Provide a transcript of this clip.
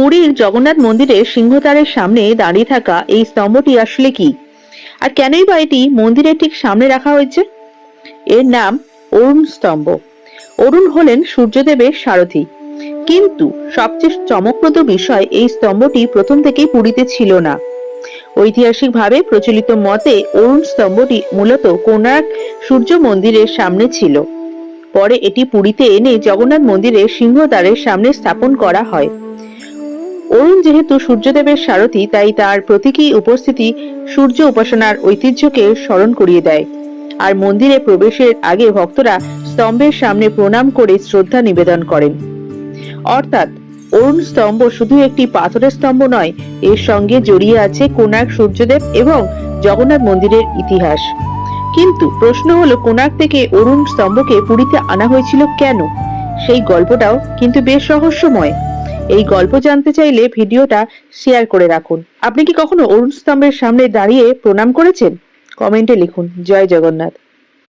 পুরীর জগন্নাথ মন্দিরের সিংহদ্বারের সামনে দাঁড়িয়ে থাকা এই স্তম্ভটি আসলে কি, আর কেনই বা এটি মন্দিরের ঠিক সামনে রাখা হয়েছে? এর নাম অরুণ স্তম্ভ। অরুণ হলেন সূর্যদেবের সারথি। কিন্তু সবচেয়ে চমকপ্রদ বিষয়, এই স্তম্ভটি প্রথম থেকেই পুরীতে ছিল না। ঐতিহাসিকভাবে প্রচলিত মতে অরুণ স্তম্ভটি মূলত কোণার্ক সূর্য মন্দিরের সামনে ছিল। পরে এটি পুরীতে এনে জগন্নাথ মন্দিরের সিংহদ্বারের সামনে স্থাপন করা হয়। অরুণ যেহেতু সূর্যদেবের সারথি, তাই তার প্রতীকী উপস্থিতি সূর্য উপাসনার ঐতিহ্যকে স্মরণ করিয়ে দেয়। আর মন্দিরে প্রবেশের আগে ভক্তরা স্তম্ভের সামনে প্রণাম করে শ্রদ্ধা নিবেদন করেন। অর্থাৎ অরুণ স্তম্ভ শুধু একটি পাথরের স্তম্ভ নয়, এর সঙ্গে জড়িয়ে আছে কোণার্ক সূর্যদেব এবং জগন্নাথ মন্দিরের ইতিহাস। কিন্তু প্রশ্ন হলো, কোণার্ক থেকে অরুণ স্তম্ভকে পুরীতে আনা হয়েছিল কেন? সেই গল্পটাও কিন্তু বেশ রহস্যময়। এই গল্প জানতে চাইলে ভিডিওটা শেয়ার করে রাখুন। আপনি কি কখনো অরুণ স্তম্ভের সামনে দাঁড়িয়ে প্রণাম করেছেন? কমেন্টে লিখুন। জয় জগন্নাথ।